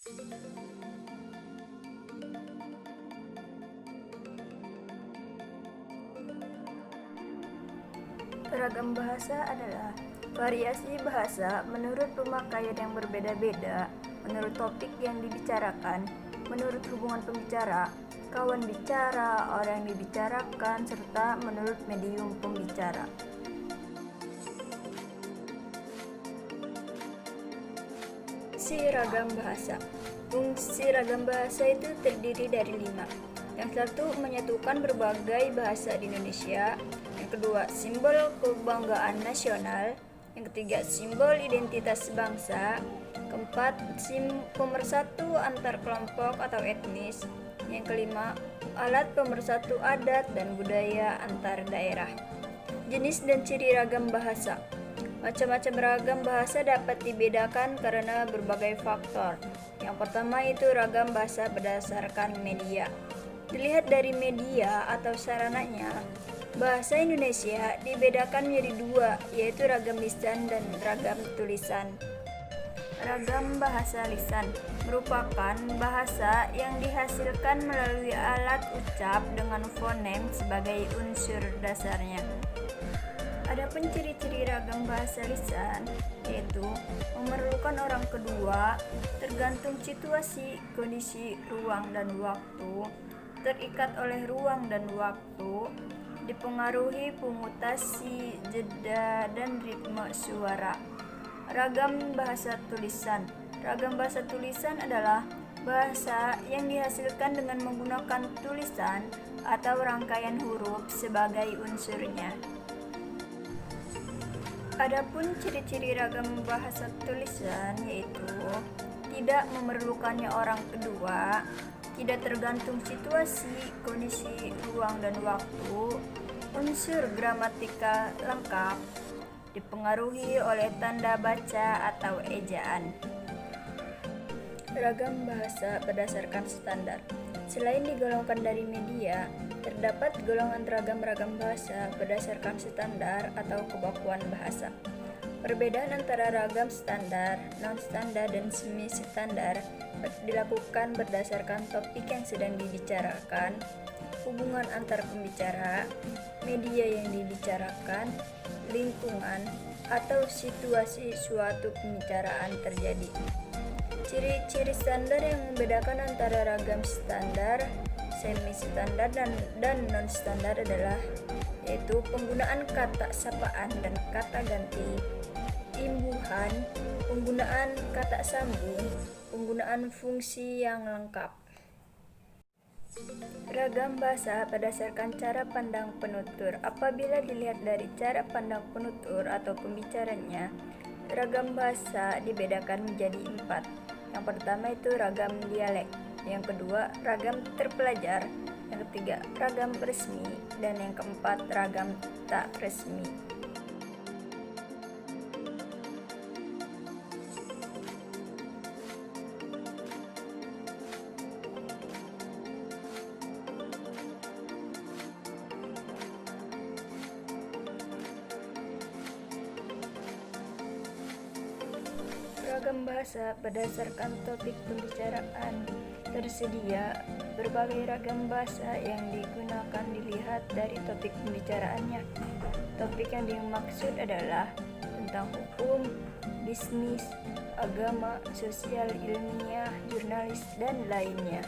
Ragam bahasa adalah variasi bahasa menurut pemakaian yang berbeda-beda, menurut topik yang dibicarakan, menurut hubungan pembicara, kawan bicara, orang yang dibicarakan, serta menurut medium pembicara. Fungsi ragam bahasa. Fungsi ragam bahasa itu terdiri dari 5. Yang satu, menyatukan berbagai bahasa di Indonesia. Yang kedua, simbol kebanggaan nasional. Yang ketiga, simbol identitas bangsa. Keempat, pemersatu antar kelompok atau etnis. Yang kelima, alat pemersatu adat dan budaya antar daerah. Jenis dan ciri ragam bahasa. Macam-macam ragam bahasa dapat dibedakan karena berbagai faktor. Yang pertama itu ragam bahasa berdasarkan media. Dilihat dari media atau sarananya, bahasa Indonesia dibedakan menjadi 2, yaitu ragam lisan dan ragam tulisan. Ragam bahasa lisan merupakan bahasa yang dihasilkan melalui alat ucap dengan fonem sebagai unsur dasarnya. Adapun ciri-ciri ragam bahasa lisan yaitu memerlukan orang kedua, tergantung situasi, kondisi, ruang, dan waktu, terikat oleh ruang dan waktu, dipengaruhi pemutasi, jeda, dan ritme suara. Ragam bahasa tulisan. Ragam bahasa tulisan adalah bahasa yang dihasilkan dengan menggunakan tulisan atau rangkaian huruf sebagai unsurnya. Adapun ciri-ciri ragam bahasa tulisan yaitu tidak memerlukannya orang kedua, tidak tergantung situasi, kondisi, ruang, dan waktu, unsur gramatikal lengkap, dipengaruhi oleh tanda baca atau ejaan. Ragam bahasa berdasarkan standar. Selain digolongkan dari media, terdapat golongan ragam bahasa berdasarkan standar atau kebakuan bahasa. Perbedaan antara ragam standar, non-standar, dan semi-standar dilakukan berdasarkan topik yang sedang dibicarakan, hubungan antar pembicara, media yang dibicarakan, lingkungan, atau situasi suatu pembicaraan terjadi. Ciri-ciri standar yang membedakan antara ragam standar, semi-standar, dan non-standar adalah yaitu penggunaan kata sapaan dan kata ganti, imbuhan, penggunaan kata sambung, penggunaan fungsi yang lengkap. Ragam bahasa berdasarkan cara pandang penutur. Apabila dilihat dari cara pandang penutur atau pembicaranya, ragam bahasa dibedakan menjadi 4. Yang pertama itu ragam dialek, yang kedua ragam terpelajar, yang ketiga ragam resmi, dan yang keempat ragam tak resmi. Ragam bahasa berdasarkan topik pembicaraan. Tersedia berbagai ragam bahasa yang digunakan dilihat dari topik pembicaraannya. Topik yang dimaksud adalah tentang hukum, bisnis, agama, sosial, ilmiah, jurnalis, dan lainnya.